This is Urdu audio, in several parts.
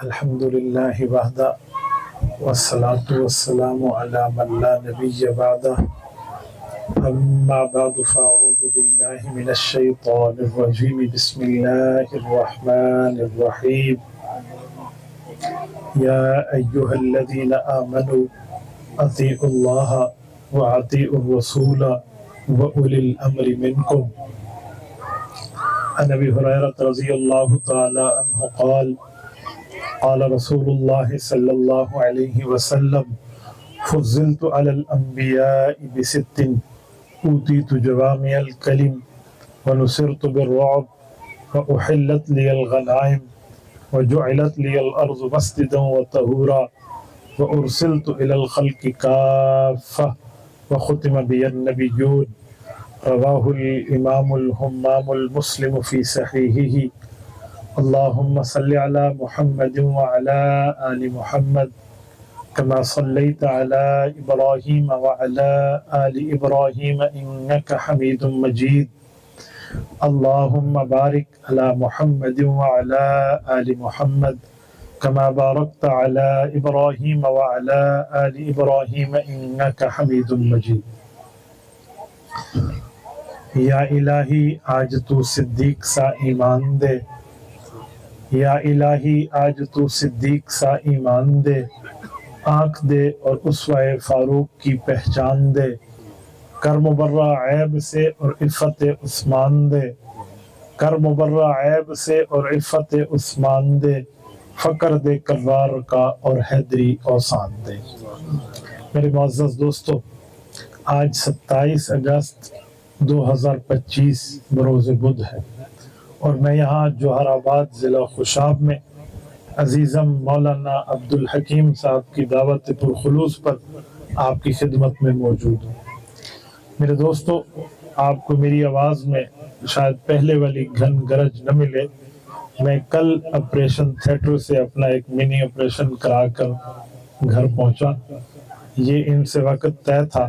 الحمد للہ وحدہ والصلاة والسلام علی من لا نبی بعدہ اما بعد فاعوذ باللہ من الشیطان الرجیم بسم اللہ الرحمن الرحیم یا ایہا الذین آمنوا اطیعوا اللہ واطیعوا الرسول وأولی الامر منکم۔ عن ابی ہریرہ رضی اللہ تعالی عنہ قال قال رسول اللہ صلی اللہ علیہ وسلم فضلت علی الانبیاء بست اوتیت جوامع الکلم ونصرت بالرعب واحلت لی الغنائم وجعلت لی الارض مسجدا وطہورا وارسلت الى الخلق کافہ وختم بی النبیون۔ رواہ الامام الہمام المسلم فی صحیحہ۔ اللہم صلی علی محمد وعلی آل محمد کما صلیت علی ابراہیم وعلی آل ابراہیم انک حمید مجید۔ اللہم بارک علی محمد وعلی آل محمد کما بارکت علی ابراہیم وعلی آل ابراہیم انک حمید مجید۔ یا الہی آج تو صدیق سا ایمان دے، یا الہی آج تو صدیق سا ایمان دے، آنکھ دے اور اسوہ فاروق کی پہچان دے، کر مبرہ عیب سے اور عفت عثمان دے، کر مبرہ عیب سے اور عفت عثمان دے، فقر دے کرار کا اور حیدری اوسان دے۔ میرے معزز دوستو، آج 27 اگست 2025 بروز بدھ ہے اور میں یہاں جوہر آباد ضلع خوشاب میں عزیزم مولانا عبدالحکیم صاحب کی دعوت پرخلوص پر آپ کی خدمت میں موجود ہوں۔ میرے دوستو، آپ کو میری آواز میں شاید پہلے والی گھن گرج نہ ملے، میں کل آپریشن تھیٹر سے اپنا ایک منی آپریشن کرا کر گھر پہنچا۔ یہ ان سے وقت طے تھا،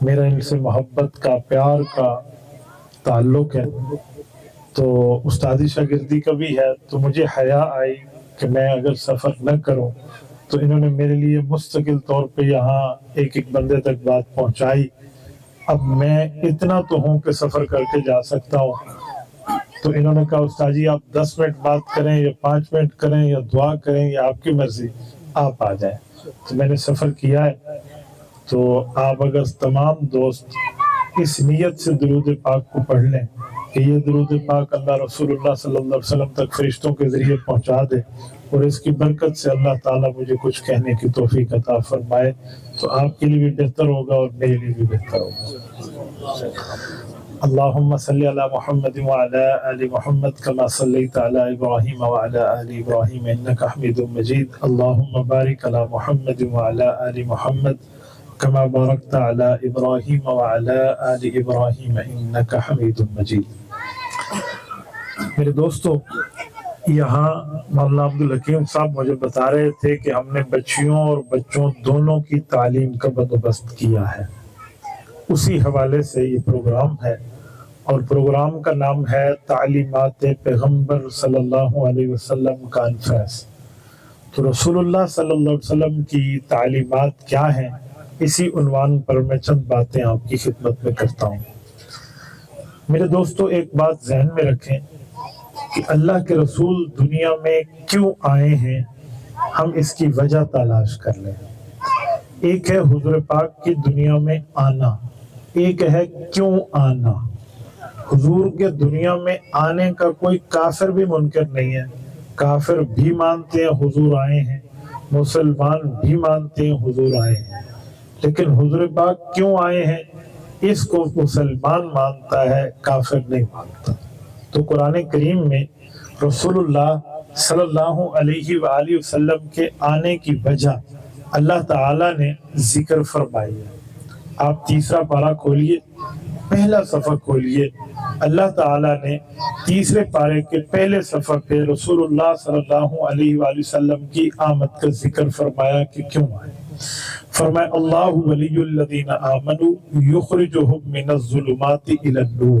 میرا ان سے محبت کا، پیار کا تعلق ہے، تو استادی شاگردی کا بھی ہے، تو مجھے حیا آئی کہ میں اگر سفر نہ کروں تو انہوں نے میرے لیے مستقل طور پہ یہاں ایک ایک بندے تک بات پہنچائی۔ اب میں اتنا تو ہوں کہ سفر کر کے جا سکتا ہوں، تو انہوں نے کہا استاد جی آپ 10 منٹ بات کریں یا 5 منٹ کریں یا دعا کریں یا آپ کی مرضی، آپ آ جائیں۔ تو میں نے سفر کیا ہے، تو آپ اگر تمام دوست اس نیت سے درود پاک کو پڑھ لیں کہ یہ درود پاک اللہ رسول اللہ صلی اللہ علیہ وسلم تک فرشتوں کے ذریعے پہنچا دے اور اس کی برکت سے اللہ تعالیٰ مجھے کچھ کہنے کی توفیق عطا فرمائے، تو آپ کے لیے بھی بہتر ہوگا اور میرے لیے بھی بہتر ہوگا۔ اللہم صلی علی محمد وعلی آل محمد کما صلیت علی ابراہیم وعلی آل ابراہیم انک حمید مجید۔ اللہم بارک علی محمد وعلی آل محمد کما بارکت علی ابراہیم وعلی آل ابراہیم انک حمید مجید۔ میرے دوستو، یہاں مولانا عبدالحکیم صاحب مجھے بتا رہے تھے کہ ہم نے بچیوں اور بچوں دونوں کی تعلیم کا بندوبست کیا ہے، اسی حوالے سے یہ پروگرام ہے، اور پروگرام کا نام ہے تعلیمات پیغمبر صلی اللہ علیہ وسلم کانفرنس۔ تو رسول اللہ صلی اللہ علیہ وسلم کی تعلیمات کیا ہیں، اسی عنوان پر میں چند باتیں آپ کی خدمت میں کرتا ہوں۔ میرے دوستو، ایک بات ذہن میں رکھیں کہ اللہ کے رسول دنیا میں کیوں آئے ہیں، ہم اس کی وجہ تلاش کر لیں۔ ایک ہے حضور پاک کی دنیا میں آنا، ایک ہے کیوں آنا۔ حضور کے دنیا میں آنے کا کوئی کافر بھی منکر نہیں ہے، کافر بھی مانتے ہیں حضور آئے ہیں، مسلمان بھی مانتے ہیں حضور آئے ہیں، لیکن حضور پاک کیوں آئے ہیں اس کو مسلمان مانتا ہے، کافر نہیں مانتا۔ تو قرآن کریم میں رسول اللہ صلی اللہ علیہ وآلہ وسلم کے آنے کی وجہ اللہ تعالیٰ نے ذکر فرمائی ہے۔ آپ تیسرا پارہ کھولیے، پہلا صفحہ کھولیے، اللہ تعالیٰ نے تیسرے پارے کے پہلے صفحہ پہ رسول اللہ صلی اللہ علیہ وآلہ وسلم کی آمد کا ذکر فرمایا کہ کیوں آئے۔ فرمایا اللہ ولی الذین آمنوا یخرجہم من الظلمات الی النور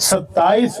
27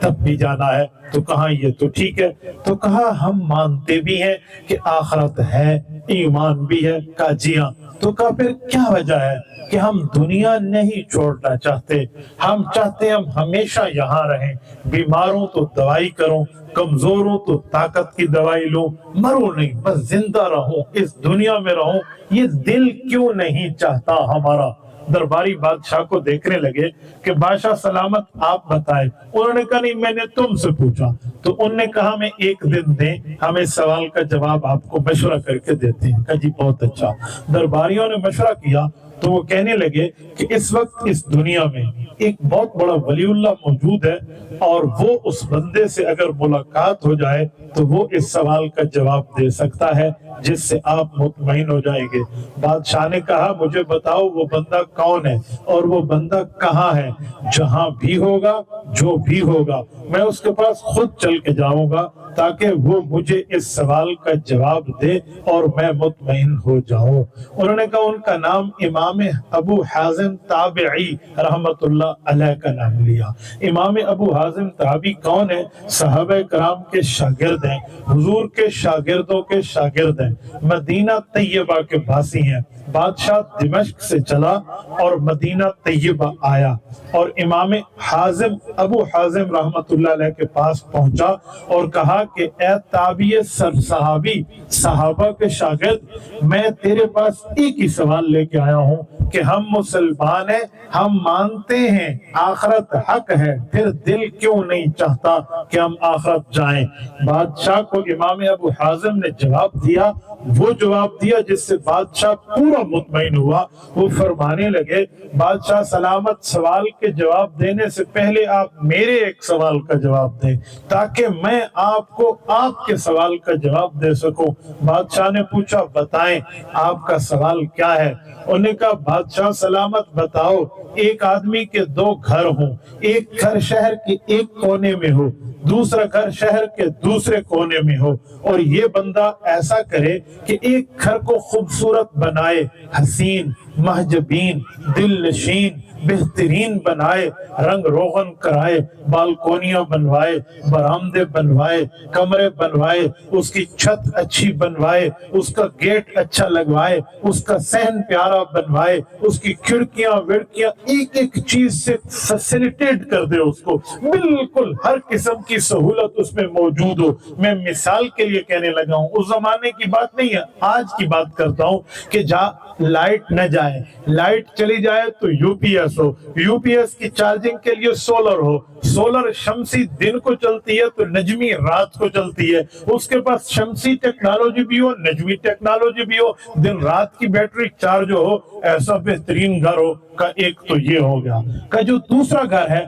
تب بھی جانا ہے۔ تو کہا یہ تو ٹھیک ہے۔ تو کہا ہم مانتے بھی ہیں کہ آخرت ہے، ایمان بھی ہے۔ کہا جی ہاں۔ تو کہا پھر کیا وجہ ہے کہ ہم دنیا نہیں چھوڑنا چاہتے، ہم چاہتے ہم ہمیشہ یہاں رہیں، بیماروں تو دوائی کروں، کمزوروں تو طاقت کی دوائی لوں، مروں نہیں بس زندہ رہوں، اس دنیا میں رہوں، یہ دل کیوں نہیں چاہتا ہمارا؟ درباری بادشاہ کو دیکھنے لگے کہ بادشاہ سلامت آپ بتائیں۔ انہوں نے کہا نہیں میں نے تم سے پوچھا۔ تو انہوں نے کہا میں ایک دن دیں، ہم اس سوال کا جواب آپ کو مشورہ کر کے دیتے ہیں۔ کہا جی بہت اچھا۔ درباریوں نے مشورہ کیا تو وہ کہنے لگے کہ اس وقت اس دنیا میں ایک بہت بڑا ولی اللہ موجود ہے، اور وہ اس بندے سے اگر ملاقات ہو جائے تو وہ اس سوال کا جواب دے سکتا ہے جس سے آپ مطمئن ہو جائیں گے۔ بادشاہ نے کہا مجھے بتاؤ وہ بندہ کون ہے اور وہ بندہ کہاں ہے؟ جہاں بھی ہوگا، جو بھی ہوگا، میں اس کے پاس خود چل کے جاؤں گا تاکہ وہ مجھے اس سوال کا جواب دے اور میں مطمئن ہو جاؤں۔ انہوں نے کہا ان کا نام امام ابو حازم تابعی رحمت اللہ علیہ کا نام لیا۔ امام ابو حازم تابعی کون ہے؟ صحابہ کرام کے شاگرد ہیں، حضور کے شاگردوں کے شاگرد ہیں، مدینہ طیبہ کے باسی ہیں۔ بادشاہ دمشق سے چلا اور مدینہ طیبہ آیا اور امام حازم ابو حازم رحمت اللہ علیہ کے پاس پہنچا اور کہا کہ اے تابعی صحابی، صحابہ کے شاگرد، میں تیرے پاس ایک ہی سوال لے کے آیا ہوں کہ ہم مسلمان ہیں، ہم مانتے ہیں آخرت حق ہے، پھر دل کیوں نہیں چاہتا کہ ہم آخرت جائیں؟ بادشاہ کو امام ابو حازم نے جواب دیا، وہ جواب دیا جس سے بادشاہ پورا مطمئن ہوا۔ وہ فرمانے لگے بادشاہ سلامت، سوال کے جواب دینے سے پہلے آپ میرے ایک سوال کا جواب دیں تاکہ میں آپ کو آپ کے سوال کا جواب دے سکوں۔ بادشاہ نے پوچھا بتائیں آپ کا سوال کیا ہے؟ انہوں نے کہا بادشاہ سلامت بتاؤ، ایک آدمی کے دو گھر ہوں، ایک گھر شہر کے ایک کونے میں ہو، دوسرا گھر شہر کے دوسرے کونے میں ہو، اور یہ بندہ ایسا کرے کہ ایک گھر کو خوبصورت بنائے، حسین، محجبین، دل نشین، بہترین بنائے، رنگ روغن کرائے، بالکونیاں بنوائے، برآمدے بنوائے، کمرے بنوائے، اس کی چھت اچھی بنوائے، اس کا گیٹ اچھا لگوائے، اس کا صحن پیارا بنوائے، اس کی کھڑکیاں وڑکیاں ایک ایک چیز سے فیسیلیٹیٹ کر دے، اس کو بالکل ہر قسم کی سہولت اس میں موجود ہو۔ میں مثال کے لیے کہنے لگا ہوں، اس زمانے کی بات نہیں ہے، آج کی بات کرتا ہوں کہ جہاں لائٹ نہ جائے، لائٹ چلی جائے تو یو پی ایس ہو، یو پی ایس کی چارجنگ کے لیے سولر ہو، سولر شمسی دن کو چلتی ہے تو نجمی رات کو چلتی ہے، اس کے پاس شمسی ٹیکنالوجی بھی ہو، نجمی ٹیکنالوجی بھی ہو، دن رات کی بیٹری چارج ہو، ایسا بہترین گھر ہو۔ کا ایک تو یہ ہو گیا، کا جو دوسرا گھر ہے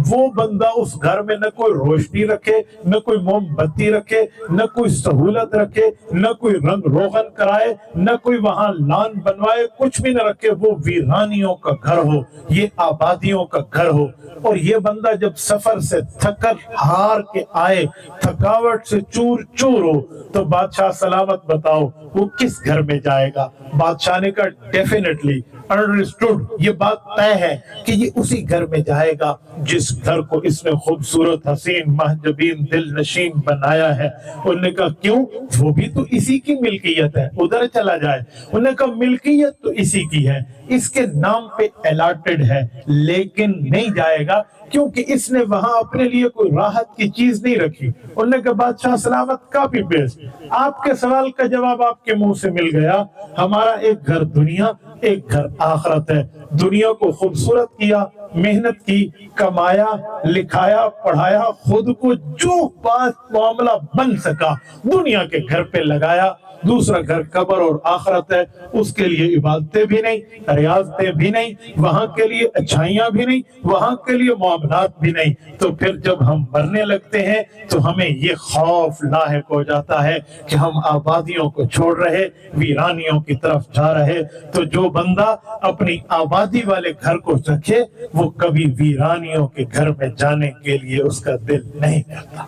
وہ بندہ اس گھر میں نہ کوئی روشنی رکھے، نہ کوئی موم بتی رکھے، نہ کوئی سہولت رکھے، نہ کوئی رنگ روغن کرائے، نہ کوئی وہاں لان بنوائے، کچھ بھی نہ رکھے، وہ ویرانیوں کا گھر ہو، یہ آبادیوں کا گھر ہو۔ اور یہ بندہ جب سفر سے تھکر ہار کے آئے، تھکاوٹ سے چور چور ہو، تو بادشاہ سلامت بتاؤ وہ کس گھر میں جائے گا؟ بادشاہ نے کہا ڈیفینیٹلی انڈرسٹوڈ، یہ بات طے ہے کہ یہ اسی گھر میں جائے گا جس گھر کو اس نے خوبصورت، حسین، محجبین، دل نشین بنایا ہے۔ انہوں نے کہا کیوں؟ وہ بھی تو اسی کی ملکیت ہے، ادھر چلا جائے۔ انہوں نے کہا ملکیت تو اسی کی ہے، اس کے نام پہ الاٹڈ ہے، لیکن نہیں جائے گا کیونکہ اس نے وہاں اپنے لیے کوئی راحت کی چیز نہیں رکھی۔ انہوں نے کہا بادشاہ سلامت کاپی پیسٹ، آپ کے سوال کا جواب آپ کے منہ سے مل گیا۔ ہمارا ایک گھر دنیا، ایک گھر آخرت ہے۔ دنیا کو خوبصورت کیا، محنت کی، کمایا، لکھایا، پڑھایا، خود کو جو بات معاملہ بن سکا دنیا کے گھر پہ لگایا۔ دوسرا گھر قبر اور آخرت ہے، اس کے لیے عبادتیں بھی نہیں، ریاضتیں بھی نہیں، وہاں کے لیے اچھائیاں بھی نہیں، وہاں کے لیے معاملات بھی نہیں۔ تو پھر جب ہم مرنے لگتے ہیں تو ہمیں یہ خوف لاحق ہو جاتا ہے کہ ہم آبادیوں کو چھوڑ رہے، ویرانیوں کی طرف جا رہے۔ تو جو بندہ اپنی آبادی والے گھر کو رکھے وہ کبھی ویرانیوں کے گھر میں جانے کے لیے اس کا دل نہیں کرتا۔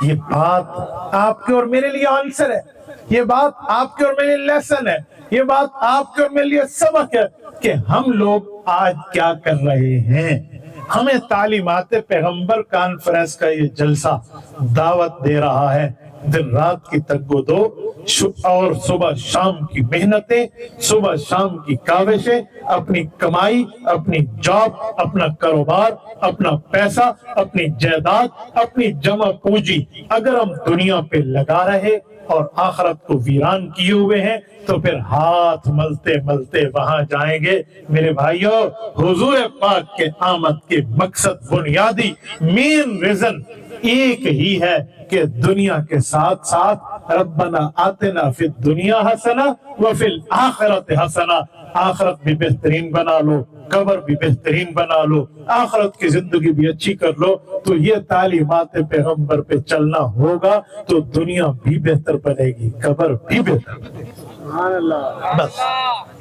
یہ بات آپ کے اور میرے لیے آنسر ہے، یہ بات آپ کے اور میرے لیے لیسن ہے، یہ بات آپ کے اور میرے لیے سبق ہے کہ ہم لوگ آج کیا کر رہے ہیں۔ ہمیں تعلیمات پیغمبر کانفرنس کا یہ جلسہ دعوت دے رہا ہے، دن رات کی تگ و دو اور صبح شام کی محنتیں، صبح شام کی کاوشیں، اپنی کمائی، اپنی جاب، اپنا کاروبار، اپنا پیسہ، اپنی جائیداد، اپنی جمع پونجی اگر ہم دنیا پہ لگا رہے اور آخرت کو ویران کیے ہوئے ہیں تو پھر ہاتھ ملتے ملتے وہاں جائیں گے۔ میرے بھائیوں، حضور پاک کے آمد کے مقصد، بنیادی مین ریزن ایک ہی ہے کہ دنیا کے ساتھ ساتھ ربنا آتنا فی الدنیا حسنہ وفی الآخرت حسنہ، آخرت بھی بہترین بنا لو، قبر بھی بہترین بنا لو، آخرت کی زندگی بھی اچھی کر لو، تو یہ تعلیمات پیغمبر پہ چلنا ہوگا تو دنیا بھی بہتر بنے گی، قبر بھی بہتر بنے گی۔ بس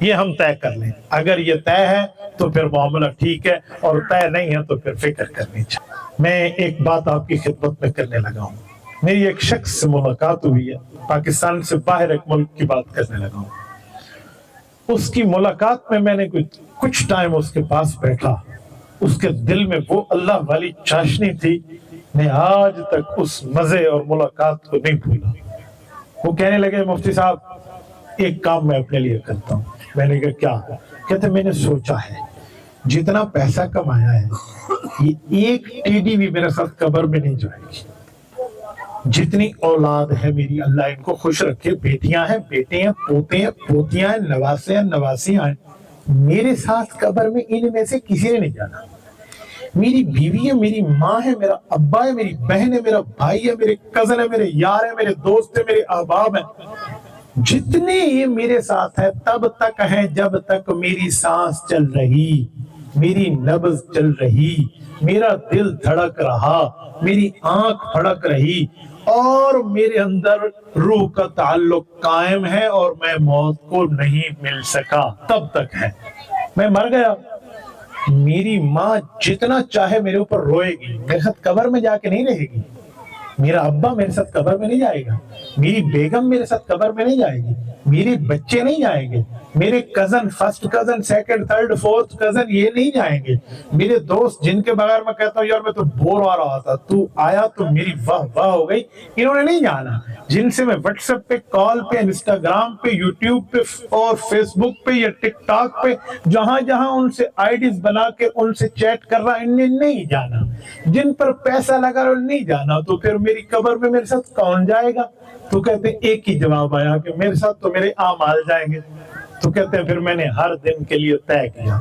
یہ ہم طے کر لیں، اگر یہ طے ہے تو پھر معاملہ ٹھیک ہے، اور طے نہیں ہے تو پھر فکر کرنی چاہیے۔ میں ایک بات آپ کی خدمت میں کرنے لگا ہوں، میری ایک شخص سے ملاقات ہوئی ہے، پاکستان سے باہر ایک ملک کی بات کرنے لگا ہوں۔ اس کی ملاقات میں نے کچھ ٹائم اس کے پاس بیٹھا، اس کے دل میں وہ اللہ والی چاشنی تھی، میں آج تک اس مزے اور ملاقات کو نہیں بھولا۔ وہ کہنے لگے مفتی صاحب ایک کام میں اپنے لیے کرتا ہوں۔ میں نے کہا کیا؟ کہتے میں نے سوچا ہے جتنا پیسہ کمایا ہے یہ ایک ٹیڈی بھی میرے ساتھ قبر میں نہیں جائے گی۔ جتنی اولاد ہے میری، اللہ ان کو خوش رکھے، بیٹیاں ہیں، بیٹے ہیں، پوتے ہیں، پوتیاں ہیں، نواسے ہیں، نواسیاں ہیں، میرے ساتھ قبر میں ان میں سے کسی نے نہیں جانا۔ میری بیوی ہے، میری ماں ہے، میرا ابا ہے، میری بہن ہے، میرا بھائی ہے، میرے کزن ہے، میرے یار ہیں، میرے دوست ہیں، میرے احباب ہیں، جتنے یہ میرے ساتھ ہے تب تک ہیں جب تک میری سانس چل رہی، میری نبض چل رہی، میرا دل دھڑک رہا، میری آنکھ پھڑک رہی، اور میرے اندر روح کا تعلق قائم ہے اور میں موت کو نہیں مل سکا، تب تک ہے۔ میں مر گیا، میری ماں جتنا چاہے میرے اوپر روئے گی، میرے ساتھ قبر میں جا کے نہیں رہے گی۔ میرا ابا میرے ساتھ قبر میں نہیں جائے گا، میری بیگم میرے ساتھ قبر میں نہیں جائے گی، میرے بچے نہیں جائیں گے، میرے cousin, first cousin, second, third, fourth cousin یہ نہیں جائیں گے، میرے دوست جن کے بغیر میں کہتا ہوں یار میں تو بور ہو رہا تھا، تو آیا تو میری واہ واہ ہو گئی، انہوں نے نہیں جانا۔ جن سے میں واٹس ایپ پہ، کال پہ، انسٹاگرام پہ، یوٹیوب پہ اور فیس بک پہ یا ٹک ٹاک پہ جہاں جہاں ان سے آئی ڈیز بنا کے ان سے چیٹ کر رہا، ان نے نہیں جانا۔ جن پر پیسہ لگا رہا نہیں جانا، تو پھر میری قبر میں میرے ساتھ کون جائے گا؟ تو کہتے ہیں ایک ہی جواب آیا کہ میرے ساتھ تو میرے اعمال جائیں گے۔ تو کہتے ہیں پھر میں نے ہر دن کے لیے طے کیا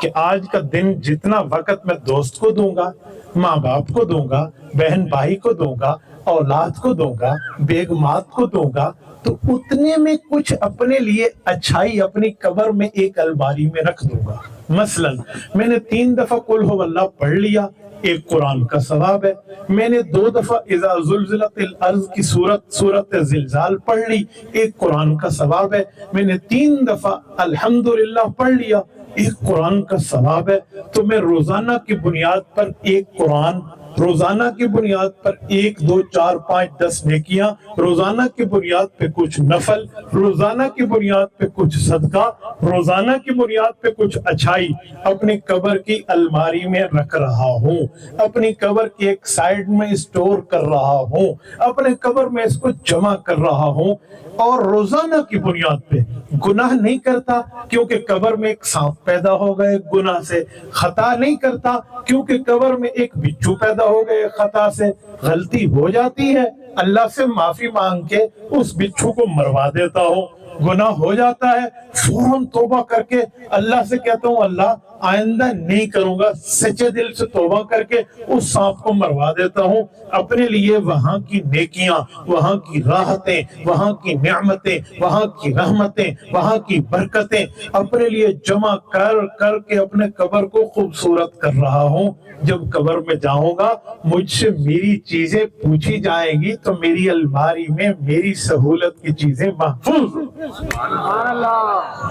کہ آج کا دن جتنا وقت میں دوست کو دوں گا، ماں باپ کو دوں گا، بہن بھائی کو دوں گا، اولاد کو دوں گا، بیگمات کو دوں گا، تو اتنے میں کچھ اپنے لیے اچھائی اپنی قبر میں ایک الماری میں رکھ دوں گا۔ مثلا میں نے 3 دفعہ قل ہو اللہ پڑھ لیا، ایک قرآن کا ثواب ہے۔ میں نے 2 دفعہ اذا زلزلت الارض کی سورت زلزال پڑھ لی، ایک قرآن کا ثواب ہے۔ میں نے 3 دفعہ الحمدللہ پڑھ لیا، ایک قرآن کا ثواب ہے۔ تو میں روزانہ کی بنیاد پر ایک قرآن، روزانہ کی بنیاد پر 1 2 4 5 10 نیکیاں، روزانہ کی بنیاد پہ کچھ نفل، روزانہ کی بنیاد پہ کچھ صدقہ، روزانہ کی بنیاد پہ کچھ اچھائی اپنی قبر کی الماری میں رکھ رہا ہوں، اپنی قبر کی ایک سائیڈ میں اسٹور کر رہا ہوں، اپنے قبر میں اس کو جمع کر رہا ہوں، اور روزانہ کی بنیاد پہ گناہ نہیں کرتا کیونکہ قبر میں ایک سانپ پیدا ہو گئے گناہ سے، خطا نہیں کرتا کیونکہ قبر میں ایک بچھو پیدا ہو گئے خطا سے، غلطی ہو جاتی ہے اللہ سے معافی مانگ کے اس بچھو کو مروا دیتا ہوں، گناہ ہو جاتا ہے فوراً توبہ کر کے اللہ سے کہتا ہوں اللہ آئندہ نہیں کروں گا، سچے دل سے توبہ کر کے اس سانپ کو مروا دیتا ہوں، اپنے لیے وہاں کی نیکیاں، وہاں کی راحتیں، وہاں کی نعمتیں، وہاں کی رحمتیں، وہاں کی برکتیں اپنے لیے جمع کر کر کے اپنے قبر کو خوبصورت کر رہا ہوں۔ جب قبر میں جاؤں گا مجھ سے میری چیزیں پوچھی جائیں گی تو میری الماری میں میری سہولت کی چیزیں محفوظ۔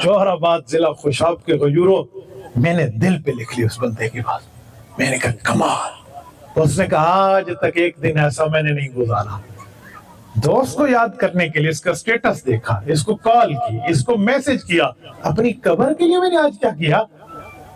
جوہر آباد ضلع خوشاب کے غیوروں، میں نے دل پہ لکھ لی اس بندے کی بات، میں نے کہا کمال۔ اس نے کہا آج تک ایک دن ایسا میں نے نہیں گزارا، دوست کو یاد کرنے کے لیے اس کا سٹیٹس دیکھا، اس کو کال کی، اس کو میسج کیا، اپنی قبر کے لیے میں نے آج کیا کیا؟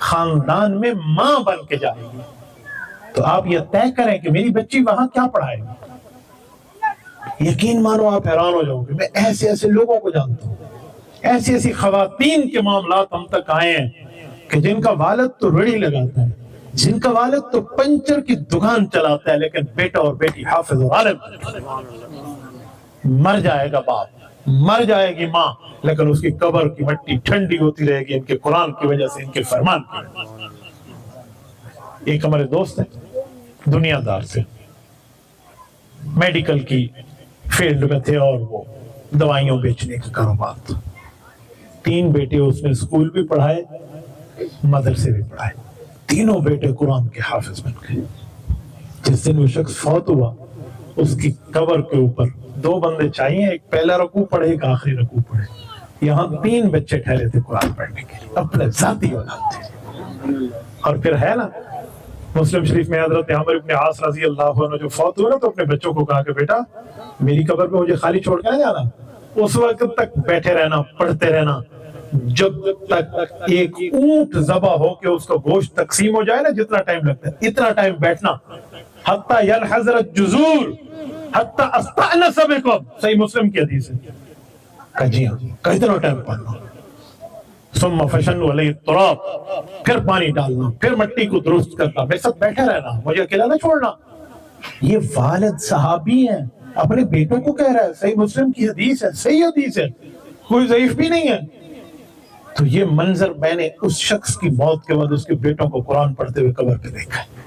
خاندان میں ماں بن کے جائے گی، تو آپ یہ طے کریں کہ میری بچی وہاں کیا پڑھائے گی۔ یقین مانو آپ حیران ہو جاؤ گے، میں ایسے ایسے لوگوں کو جانتا ہوں، ایسی ایسی خواتین کے معاملات ہم تک آئے ہیں کہ جن کا والد تو ریڑھی لگاتا ہے، جن کا والد تو پنچر کی دکان چلاتا ہے، لیکن بیٹا اور بیٹی حافظ اور عالم۔ مر جائے گا باپ، مر جائے گی ماں، لیکن اس کی قبر کی مٹی ٹھنڈی ہوتی رہے گی ان کے قرآن کی وجہ سے، ان کے فرمان کی وجہ سے۔ ایک ہمارے دوست ہیں، دنیا دار سے، میڈیکل کی فیلڈ میں تھے اور وہ دوائیوں بیچنے کا کاروبار تھا۔ 3 بیٹے اس نے اسکول بھی پڑھائے، مدرسے بھی پڑھائے، تینوں بیٹے قرآن کے حافظ بن گئے۔ جس دن وہ شخص فوت ہوا، اس کی قبر کے اوپر 2 بندے چاہیے، ایک پہلا رکوع پڑھے، ایک آخری رکوع پڑھے۔ یہاں 3 بچے ٹھہرے تھے قرآن پڑھنے کے لیے، اپنے ذاتی اولاد تھے۔ اور پھر ہے نا مسلم شریف میں حضرت عمر ابن عاص رضی اللہ عنہ جو فوت ہوئے نا، تو اپنے بچوں کو کہا کہ بیٹا میری قبر پہ مجھے خالی چھوڑ کے نہ جانا، اس وقت تک بیٹھے رہنا، پڑھتے رہنا، جب تک ایک اونٹ ذبح ہو کے اس کا گوشت تقسیم ہو جائے نا، جتنا ٹائم لگتا ہے اتنا ٹائم بیٹھنا، حتی ينحزر الجذور حتی استأنس بكم، صحیح مسلم کی حدیث ہے۔ کہا جی ہاں، کہ اتنا ٹائم پڑھنا، ثم فشنوا علیہ التراب، پھر پانی ڈالنا، پھر مٹی کو درست کرنا، میرے ساتھ بیٹھے رہنا، مجھے اکیلا نہ چھوڑنا۔ یہ والد صحابی ہیں، اپنے بیٹوں کو کہہ رہا ہے، صحیح مسلم کی حدیث ہے، صحیح حدیث ہے، کوئی ضعیف بھی نہیں ہے۔ تو یہ منظر میں نے اس شخص کی موت کے بعد اس کے بیٹوں کو قرآن پڑھتے ہوئے قبر پہ دیکھا ہے۔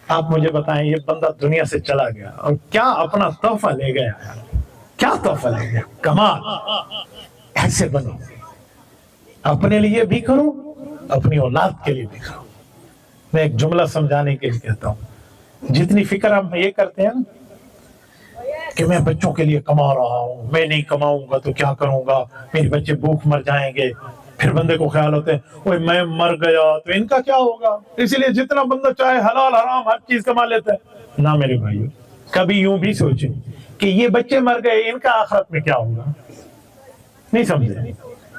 آپ مجھے بتائیں، یہ بندہ دنیا سے چلا گیا اور کیا اپنا تحفہ لے گیا، کیا تحفہ لے گیا؟ کمال۔ ایسے بنو، اپنے لیے بھی کرو، اپنی اولاد کے لیے بھی کرو۔ میں ایک جملہ سمجھانے کے لیے کہتا ہوں، جتنی فکر ہم یہ کرتے ہیں نا کہ میں بچوں کے لیے کما رہا ہوں، میں نہیں کماؤں گا تو کیا کروں گا، میرے بچے بھوک مر جائیں گے، پھر بندے کو خیال ہوتے ہیں اوہ میں مر گیا تو ان کا کیا ہوگا، اس لیے جتنا بندہ چاہے حلال حرام ہر چیز کما لیتا ہے۔ نہ میرے بھائیو، کبھی یوں بھی سوچیں کہ یہ بچے مر گئے، ان کا آخرت میں کیا ہوگا؟ نہیں سمجھے؟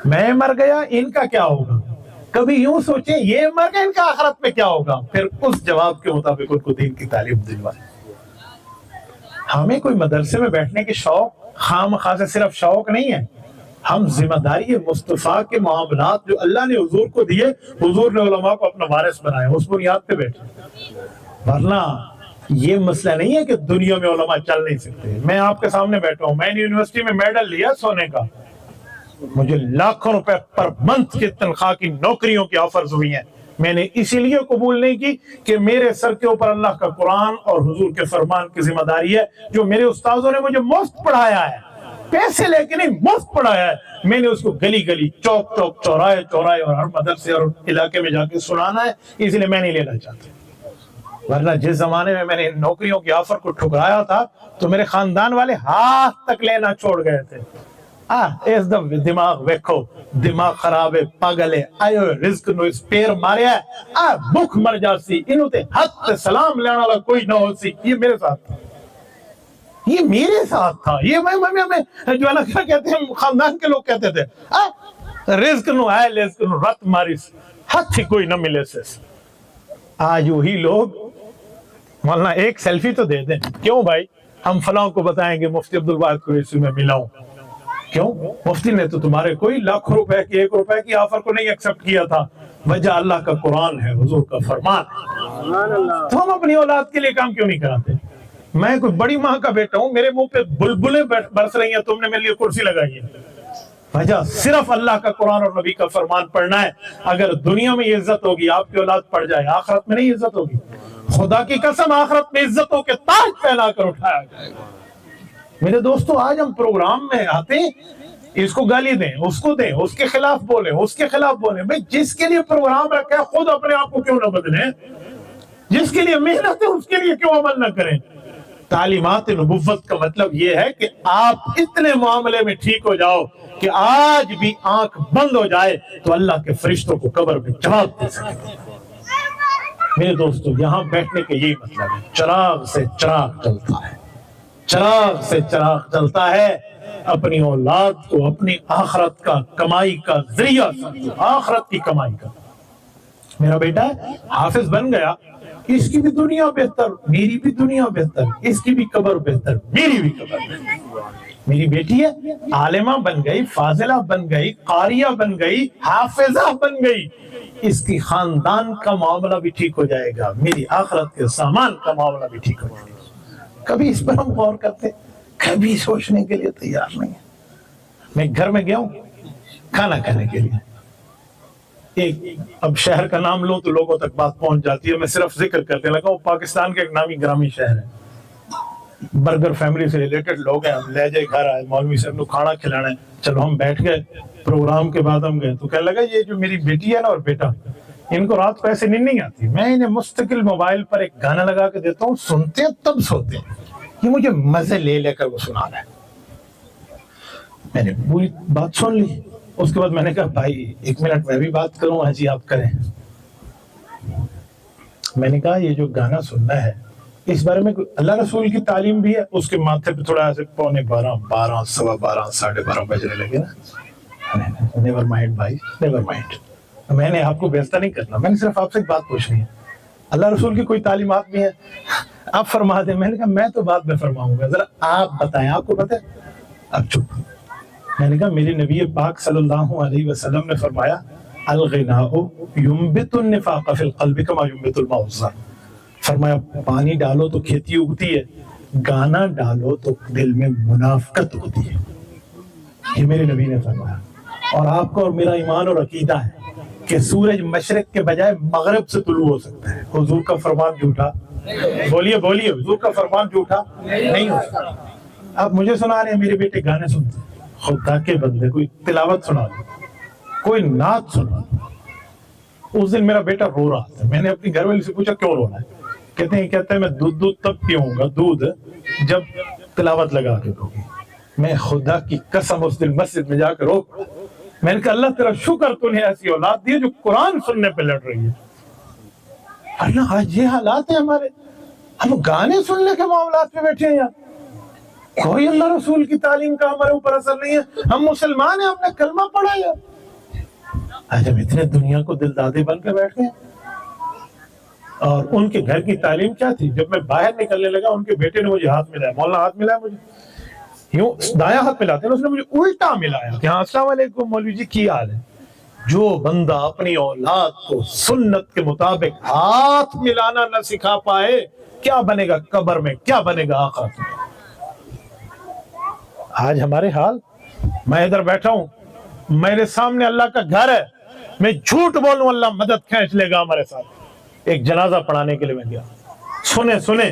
میں مر گیا، ان کا کیا ہوگا؟ کبھی یوں سوچیں یہ مر گئے، ان کا آخرت میں کیا ہوگا؟ پھر اس جواب کے مطابق ان کو دین کی تعلیم دلوائے۔ ہمیں کوئی مدرسے میں بیٹھنے کے شوق خام خاص صرف شوق نہیں ہے، ہم ذمہ داری مصطفیٰ کے معاملات جو اللہ نے حضور کو دیے، حضور نے علماء کو اپنا وارث بنایا، اس بنیاد پہ بیٹھے۔ ورنہ یہ مسئلہ نہیں ہے کہ دنیا میں علماء چل نہیں سکتے۔ میں آپ کے سامنے بیٹھا ہوں، میں نے یونیورسٹی میں میڈل لیا سونے کا، مجھے لاکھوں روپے پر منتھ کی تنخواہ کی نوکریوں کی آفرز ہوئی ہیں، میں نے اسی لیے قبول نہیں کی کہ میرے سر کے اوپر اللہ کا قرآن اور حضور کے فرمان کی ذمہ داری ہے، جو میرے استاذوں نے مجھے مفت پڑھایا ہے، پیسے لے کے نہیں، مفت پڑھایا ہے، میں نے اس کو گلی گلی، چوک چوک، چوراہے چوراہے اور ہر مدرسے اور علاقے میں جا کے سنانا ہے، اس لیے میں نہیں لینا چاہتا۔ ورنہ جس زمانے میں نے نوکریوں کی آفر کو ٹھکرایا تھا تو میرے خاندان والے ہاتھ تک لینا چھوڑ گئے تھے۔ اس دا دماغ ویکھو، دماغ خراب ہے، پاگل ہے، آئے رزق نو اس پیر ماریا ہے، بھوک مر جاسی، انہوں تے حد تے سلام لینا والا کوئی نہ ہو سی۔ یہ میرے ساتھ تھا، یہ میرے ساتھ تھا، یہ میں جو ہے نا کیا کہتے ہیں، خاندان کے لوگ کہتے تھے رزق نو آئے رزق نو رت ماریس، حد ہی کوئی نہ ملے سے۔ آج وہی لوگ مولانا ایک سیلفی تو دے دیں، کیوں بھائی ہم فلاں کو بتائیں گے مفتی عبدالواحد قریشی میں ملا ہوں، کیوں؟ مفتی نے تو تمہارے کوئی لاکھ روپے کی 1 روپے کی آفر کو نہیں ایکسپٹ کیا تھا، وجہ اللہ کا قرآن ہے، حضور کا فرمان ہے۔ تو ہم اپنی اولاد کے لیے کام کیوں نہیں کراتے؟ میں کوئی بڑی ماں کا بیٹا ہوں، میرے منہ پہ بلبلیں برس رہی ہیں، تم نے میرے لیے کرسی لگائی ہے، وجہ صرف اللہ کا قرآن اور نبی کا فرمان پڑھنا ہے۔ اگر دنیا میں یہ عزت ہوگی، آپ کی اولاد پڑھ جائے، آخرت میں نہیں عزت ہوگی، خدا کی قسم آخرت میں عزتوں کے تاج پہنا کر اٹھایا جائے گا۔ میرے دوستو، آج ہم پروگرام میں آتے ہیں، اس کو گالی دیں، اس کو دیں، اس کے خلاف بولیں، اس کے خلاف بولیں، بھئی جس کے لیے پروگرام رکھا ہے خود اپنے آپ کو کیوں نہ بدلیں؟ جس کے لیے محنت ہے اس کے لیے کیوں عمل نہ کریں؟ تعلیمات نبوت کا مطلب یہ ہے کہ آپ اتنے معاملے میں ٹھیک ہو جاؤ کہ آج بھی آنکھ بند ہو جائے تو اللہ کے فرشتوں کو قبر میں جواب دے سکیں۔ میرے دوستو، یہاں بیٹھنے کا یہی مطلب ہے، چراغ سے چراغ جلتا ہے، چراغ سے چراغ جلتا ہے۔ اپنی اولاد کو اپنی آخرت کا کمائی کا ذریعہ سمجھو، آخرت کی کمائی کا۔ میرا بیٹا حافظ بن گیا، اس کی بھی دنیا بہتر، میری بھی دنیا بہتر، اس کی بھی قبر بہتر، میری بھی قبر بہتر۔ میری بیٹی ہے عالمہ بن گئی، فاضلہ بن گئی، قاریہ بن گئی، حافظہ بن گئی، اس کی خاندان کا معاملہ بھی ٹھیک ہو جائے گا، میری آخرت کے سامان کا معاملہ بھی ٹھیک ہو جائے گا۔ کبھی اس پر ہم غور کرتے، کبھی سوچنے کے لیے تیار نہیں ہے۔ میں گھر میں گیا ہوں کھانا کھانے کے لیے، ایک اب شہر کا نام لوں تو لوگوں تک بات پہنچ جاتی ہے، میں صرف ذکر کرنے لگا ہوں، پاکستان کا ایک نامی گرامی شہر ہے، برگر فیملی سے ریلیٹڈ لوگ ہیں، ہم لے جائے گھر آئے، مولوی صاحب نے کھانا کھلانا ہے، چلو ہم بیٹھ گئے، پروگرام کے بعد ہم گئے تو کہنے لگا یہ جو میری بیٹی ہے نا اور بیٹا، ان کو رات کو ایسے نیند نہیں آتی، میں انہیں مستقل موبائل پر ایک گانا لگا کے دیتا ہوں، سنتے ہیں تب سوتے ہیں، یہ مجھے مزے لے لے کر وہ سنا رہا ہے۔ میں نے پوری بات سن لی، اس کے بعد میں نے کہا بھائی ایک منٹ میں بھی بات کروں، ہاں جی آپ کریں۔ میں نے کہا یہ جو گانا سننا ہے اس بارے میں اللہ رسول کی تعلیم بھی ہے؟ اس کے ماتھے پہ تھوڑا ایسے 12:15 سوا 12 12:30 بجنے لگے نا۔ نیور مائنڈ بھائی، نیور مائنڈ، میں نے آپ کو بیزتا نہیں کرنا، میں نے صرف آپ سے ایک بات پوچھنی ہے، اللہ رسول کی کوئی تعلیمات بھی ہیں آپ فرما دیں۔ میں نے کہا میں تو بعد میں فرماؤں گا، ذرا آپ بتائیں، آپ کو پتہ ہے؟ اب چپ۔ میں نے کہا میرے نبی پاک صلی اللہ علیہ وسلم نے فرمایا الغناء ينبت النفاق في القلب كما ينبت الماء الزر، فرمایا پانی ڈالو تو کھیتی اگتی ہے، گانا ڈالو تو دل میں منافقت ہوتی ہے، یہ میرے نبی نے فرمایا۔ اور آپ کو اور میرا ایمان اور عقیدہ ہے کہ سورج مشرق کے بجائے مغرب سے طلوع ہو سکتا ہے، حضور کا فرمان جھوٹا؟ بولیے بولیے، حضور کا فرمان جھوٹا نہیں ہو سکتا۔ آپ مجھے سنا رہے ہیں میرے بیٹے گانے سنتے ہیں، خدا کے بندے کوئی تلاوت سنا دو، کوئی نعت سنا دو۔ اس دن میرا بیٹا رو رہا تھا، میں نے اپنی گھر والی سے پوچھا کیوں رو رہا ہے؟ کہتے ہیں میں دودھ تب پیوں گا، دودھ جب تلاوت لگا کے دو گی۔ میں خدا کی قسم اس دن مسجد میں جا کے رو پڑا، میں نے کہا اللہ تیرا شکر تو نے ایسی اولاد دی ہے جو قرآن سننے پہ لڑ رہی ہے۔ اللہ آج یہ حالات ہیں ہمارے، ہم گانے سننے کے معاملات میں بیٹھے ہیں یار، کوئی اللہ رسول کی تعلیم کا ہمارے اوپر اثر نہیں ہے، ہم مسلمان ہیں، ہم نے کلمہ پڑھا ہے، آج ہم اتنے دنیا کو دل دادے بن کے بیٹھ گئے۔ اور ان کے گھر کی تعلیم کیا تھی؟ جب میں باہر نکلنے لگا ان کے بیٹے نے مجھے ہاتھ ملایا، مولانا ہاتھ ملایا مجھے، یوں دایاں ہاتھ ملاتے ہیں، اس نے مجھے الٹا ملایا کہ ہاں السلام علیکم مولوی جی کی حال ہے۔ جو بندہ اپنی اولاد کو سنت کے مطابق ہاتھ ملانا نہ سکھا پائے، کیا بنے گا قبر میں، کیا بنے گا آخرت میں؟ آج ہمارے حال، میں ادھر بیٹھا ہوں، میرے سامنے اللہ کا گھر ہے، میں جھوٹ بولوں اللہ مدد کھینچ لے گا ہمارے ساتھ۔ ایک جنازہ پڑھانے کے لیے میں گیا، سنیں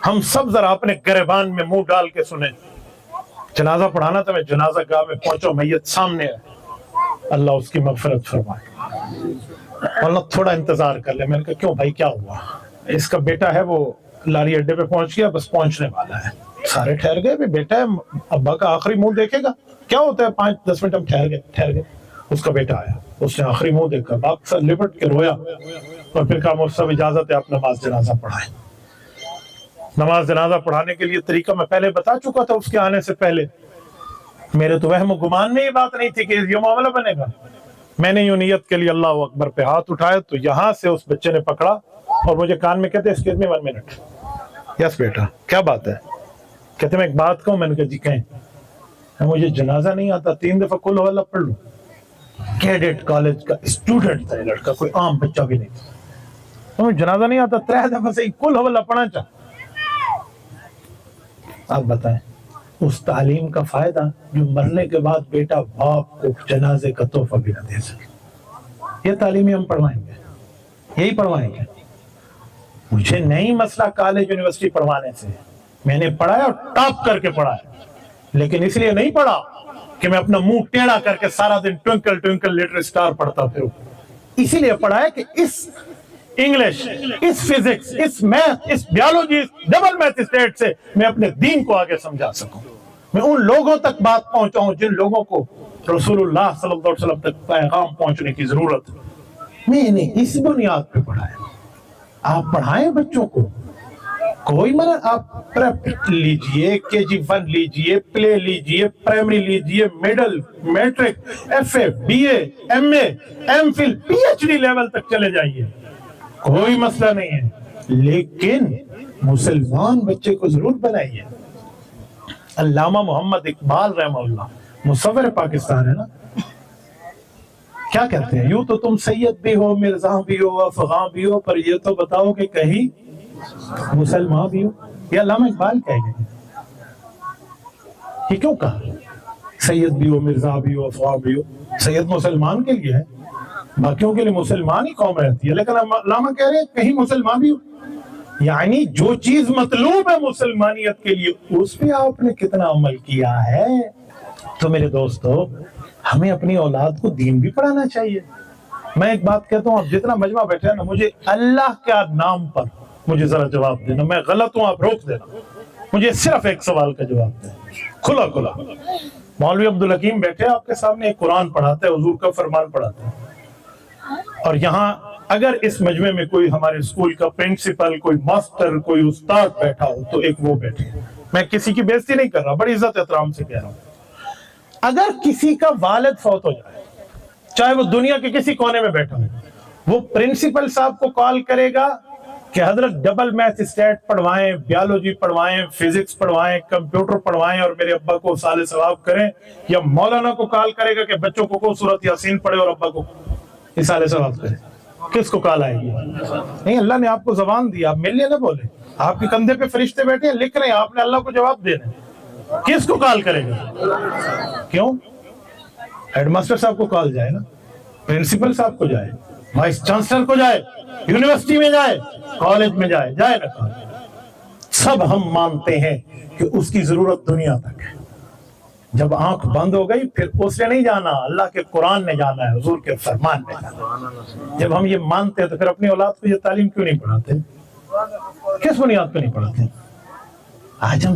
ہم سب ذرا اپنے گریبان میں منہ ڈال کے سنیں، جنازہ پڑھانا تھا، میں جنازہ گاہ میں پہنچا، میت سامنے ہے، اللہ اس کی مغفرت فرمائے، اللہ تھوڑا انتظار کر لے۔ میں نے کہا کیوں بھائی کیا ہوا؟ اس کا بیٹا ہے وہ لاری اڈے پہ پہنچ گیا، بس پہنچنے والا ہے۔ سارے ٹھہر گئے، بیٹا ہے ابا کا آخری منہ دیکھے گا، کیا ہوتا ہے 5-10 منٹ ہم ٹھہر گئے۔ اس کا بیٹا آیا، اس نے آخری منہ دیکھا، باپ سے لپٹ کے رویا، اور پھر کہا مجھ سے اجازت ہے آپ نماز جنازہ پڑھائیں۔ نماز جنازہ پڑھانے کے لیے طریقہ میں پہلے بتا چکا تھا اس کے آنے سے پہلے، میرے تو وہم و گمان میں یہ بات نہیں تھی کہ یہ معاملہ بنے گا۔ میں نے یوں نیت کے لیے اللہ اکبر پہ ہاتھ اٹھائے تو یہاں سے اس بچے نے پکڑا اور مجھے کان میں کہتے ہیں ایکسکیوز می 1 منٹ۔ یس بیٹا کیا بات ہے؟ کہتے میں ایک بات کہوں؟ میں نے کہا جی کہیں۔ مجھے جنازہ نہیں آتا، 3 دفعہ قل ہو اللہ پڑھ لوں۔ کیڈٹ کالج کا اسٹوڈنٹ تھا یہ لڑکا، کوئی عام بچہ بھی نہیں تھا، مجھے جنازہ نہیں آتا، 3 دفعہ سے قل ہو اللہ پڑھنا چاہ۔ آپ بتائیں اس تعلیم کا فائدہ جو مرنے کے بعد بیٹا باپ کو جنازے کا تحفہ بھی نہ دے سکے، یہ تعلیمی ہم پڑھوائیں گے، یہی پڑھوائیں گے۔ مجھے نہیں مسئلہ کالج یونیورسٹی پڑھوانے سے، میں نے پڑھا ہے اور ٹاپ کر کے پڑھا ہے، لیکن اس لیے نہیں پڑھا کہ میں اپنا منہ ٹیڑھا کر کے سارا دن ٹوئنکل ٹوئنکل لٹل اسٹار پڑھتا پھروں، اسی لیے پڑھا ہے کہ اس انگلش، اس فزکس، اس میتھ، اس بیالوجی، اس ڈبل میتھ اسٹیٹ سے میں اپنے دین کو آگے سمجھا سکوں، میں ان لوگوں تک بات پہنچاؤں جن لوگوں کو رسول اللہ صلی اللہ علیہ وسلم تک پیغام پہنچنے کی ضرورت ہے۔ میں نے اس بنیاد پہ پڑھا ہے۔ آپ پڑھائیں بچوں کو، کوئی منع, آپ پریپ لیجئے, KG1 لیجئے, پلے لیجئے, پرائمری لیجئے, middle, matric, FA, BA, MA, MPhil, PhD level تک چلے جائیے, کوئی مسئلہ نہیں ہے, لیکن مسلمان بچے کو ضرور بنائیے. علامہ محمد اقبال رحمہ اللہ مصور پاکستان ہے نا, کیا کہتے ہیں, یوں تو تم سید بھی ہو, مرزا بھی ہو, افغان بھی ہو, پر یہ تو بتاؤ کہ کہیں مسلمان بھی ہو. یہ علامہ اقبال کہہ گئے, یہ کیوں کہا سید بھی ہو, مرزا بھی ہو, افغان بھی ہو؟ سید مسلمان کے لیے ہے, باقیوں کے لیے مسلمان ہی قوم رہتی ہے, لیکن علامہ کہہ رہے ہیں کہیں مسلمان بھی ہو. یعنی جو چیز مطلوب ہے مسلمانیت کے لیے اس پہ آپ نے کتنا عمل کیا ہے. تو میرے دوستو, ہمیں اپنی اولاد کو دین بھی پڑھانا چاہیے. میں ایک بات کہتا ہوں, آپ جتنا مجمع بیٹھے ہیں نا, مجھے اللہ کے نام پر مجھے ذرا جواب دینا, میں غلط ہوں آپ روک دینا, مجھے صرف ایک سوال کا جواب دیں کھلا کھلا. مولوی عبدالحکیم بیٹھے آپ کے سامنے, ایک قرآن پڑھاتے ہیں, حضور کا فرمان پڑھاتے ہیں, اور یہاں اگر اس مجمع میں کوئی ہمارے اسکول کا پرنسپل, کوئی ماسٹر, کوئی استاد بیٹھا ہو تو ایک وہ بیٹھے. میں کسی کی بے عزتی نہیں کر رہا, بڑی عزت احترام سے کہہ رہا ہوں. اگر کسی کا والد فوت ہو جائے, چاہے وہ دنیا کے کسی کونے میں بیٹھا ہو, وہ پرنسپل صاحب کو کال کرے گا کہ حضرت ڈبل میتھ اسٹیٹ پڑھوائیں, بیالوجی پڑھوائیں, فزکس پڑھوائیں, کمپیوٹر پڑھوائیں اور میرے ابا کو سال ثواب کریں, یا مولانا کو کال کرے گا کہ بچوں کو سورۃ یاسین پڑھے اور ابا کو سال ثواب کرے؟ کس کو کال آئے گی؟ نہیں, اللہ نے آپ کو زبان دی, آپ میرے لیے نہ بولے, آپ کے کندھے پہ فرشتے بیٹھے ہیں, لکھ رہے ہیں, آپ نے اللہ کو جواب دینا ہے. کس کو کال کرے گا؟ کیوں؟ ہیڈ ماسٹر صاحب کو کال جائے نا, پرنسپل صاحب کو جائے, وائس چانسلر کو جائے, یونیورسٹی میں جائے, کالج میں جائے نا کال. سب ہم مانتے ہیں کہ اس کی ضرورت دنیا تک ہے. جب آنکھ بند ہو گئی پھر اس نے نہیں جانا, اللہ کے قرآن نے جانا ہے, حضور کے فرمان نے جانا. جب ہم یہ مانتے ہیں تو پھر اپنی اولاد کو یہ تعلیم کیوں نہیں پڑھاتے؟ کس بنیاد پہ نہیں پڑھاتے؟ آج ہم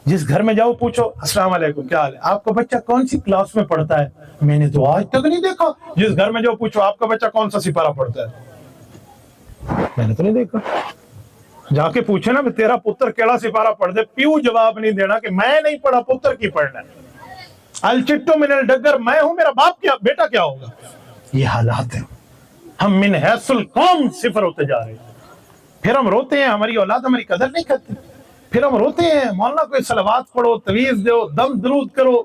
جس گھر میں جاؤ پوچھو السلام علیکم کیا حال ہے, آپ کا بچہ کون سی کلاس میں پڑھتا ہے؟ میں نے تو آج تک نہیں دیکھا. جس گھر میں جاؤ پوچھو آپ کا بچہ کون سا سپارہ پڑھتا ہے؟ میں نے تو نہیں دیکھا. جا کے پوچھے نا تیرا پتر کیڑا سپارہ پڑھ دے, پیو جواب نہیں دینا کہ میں نہیں پڑھا, پتر کی پڑھنا ہے. الچٹو من الڈگر, میں ہوں, میرا باپ کیا بیٹا کیا ہوگا. یہ حالات ہیں. ہم من حیث القوم صفر ہوتے جا رہے ہیں. پھر ہم روتے ہیں, ہماری اولاد ہماری قدر نہیں کرتی. پھر ہم روتے ہیں, مولانا کوئی صلوات پڑھو, تویز دو, دم درود کرو,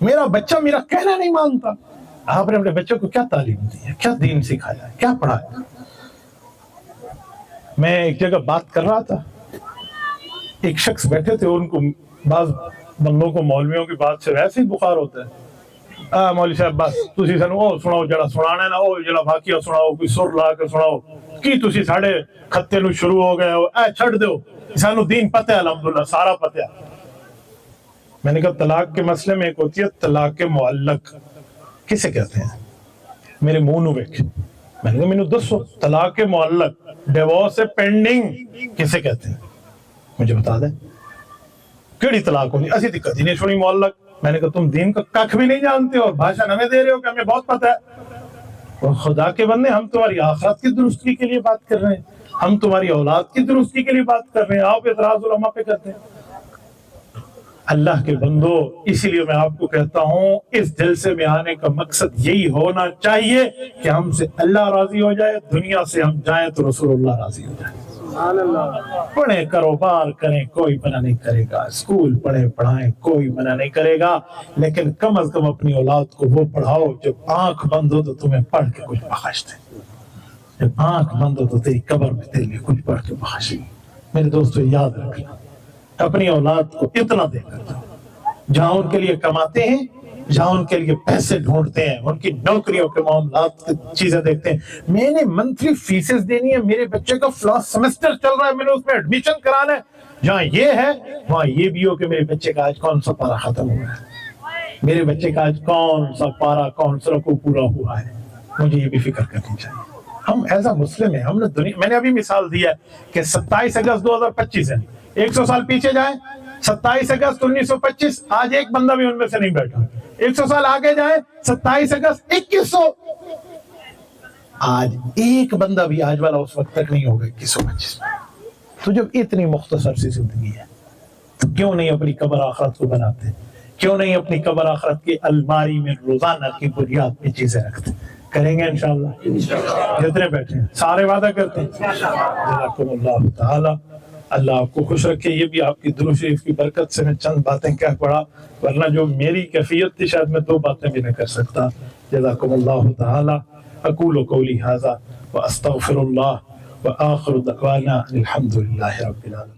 میرا بچہ میرا کہنا نہیں مانتا. آپ نے اپنے بچوں کو کیا تعلیم دی ہے, کیا دین سکھایا ہے, کیا پڑھایا؟ میں ایک جگہ بات کر رہا تھا, ایک شخص بیٹھے تھے, ان کو بعض بندوں کو مولویوں کی بات سے ویسے ہی بخار ہوتا ہے. مولوی صاحب بس تسی سانو او سناؤ جڑا سنانا ہے نا, او جڑا واقعہ سناؤ, کوئی سر لا کے سناؤ, کی تسی ساڈے خطے نو شروع ہو گئے ہو, چھڑ دیو, سانو دین پتہ ہے, الحمدللہ سارا پتہ ہے. میں نے کہا طلاق کے مسئلے میں ایک ہوتی ہے طلاق معلق, کسے کہتے ہیں؟ میرے منہ نو ویکھ. میں نے کہا مینوں دسو طلاق معلق, ڈیورس پینڈنگ کسے کہتے ہیں؟ مجھے بتا دیں کیڑی طلاق ہوگی, اسی تے کدی نہیں سنی معلق. میں نے کہا تم دین کا ککھ بھی نہیں جانتے اور بھاشن ہمیں دے رہے ہو کہ ہمیں بہت پتہ ہے. اور خدا کے بندے, ہم تمہاری آخرت کی درستی کے لیے بات کر رہے ہیں, ہم تمہاری اولاد کی درستی کے لیے بات کر رہے ہیں, آپ اعتراض علماء پہ کرتے ہیں. اللہ کے بندو, اسی لیے میں آپ کو کہتا ہوں اس جلسے میں آنے کا مقصد یہی ہونا چاہیے کہ ہم سے اللہ راضی ہو جائے, دنیا سے ہم جائیں تو رسول اللہ راضی ہو جائے. پڑھیں, کاروبار کریں, کوئی منع نہیں کرے گا, اسکول پڑھیں پڑھائیں, کوئی منع نہیں کرے گا, لیکن کم از کم اپنی اولاد کو وہ پڑھاؤ جب آنکھ بند ہو تو تمہیں پڑھ کے کچھ بخش دے. جب آنکھ بند ہو تو تیری قبر میں تیرے لیے کچھ پڑھ کے بخش دے. میرے دوستو یاد رکھنا, اپنی اولاد کو اتنا دے کر دو, جہاں ان کے لیے کماتے ہیں, جہاں ان کے لیے پیسے ڈھونڈتے ہیں, ان کی نوکریوں کے معاملات چیزیں دیکھتے ہیں. میں نے منتھلی فیسز دینی ہے, میرے بچے کا فلاسٹ سیمسٹر چل رہا ہے, میں نے اس میں ایڈمیشن کرانا ہے. جہاں یہ ہے وہاں یہ بھی ہو کہ میرے بچے کا آج کون سا پارا ختم ہوا ہے, میرے بچے کا آج کون سا پارا کون سا رکوع پورا ہوا ہے. مجھے یہ بھی فکر کرنی چاہیے. ہم ایز اے مسلم ہیں, ہم نے دنیا, میں نے ابھی مثال دیا ہے کہ 27 اگست 2025 ہے, 100 سال پیچھے جائیں, 27 اگست 1925, آج ایک بندہ بھی ان میں سے نہیں بیٹھا. 100 سال آگے جائیں, 27 اگست 2100, آج ایک بندہ بھی آج والا اس وقت تک نہیں ہوگا 2125 میں. تو جب اتنی مختصر سی زندگی ہے تو کیوں نہیں اپنی قبر آخرت کو بناتے؟ کیوں نہیں اپنی قبر آخرت کی الماری میں روزانہ کی بنیاد پہ چیزیں رکھتے؟ کریں گے انشاءاللہ؟ جتنے بیٹھے ہیں سارے وعدہ کرتے ہیں؟ جزاکم اللہ تعالی، اللہ آپ کو خوش رکھے۔ یہ بھی آپ کی درود شریف کی برکت سے میں چند باتیں کہہ پڑا، ورنہ جو میری کیفیت تھی شاید میں 2 باتیں بھی نہ کر سکتا۔ جزاکم اللہ تعالی۔ اقول قولی ھذا واستغفر اللہ وآخر دعوانا الحمد للہ رب العالمین۔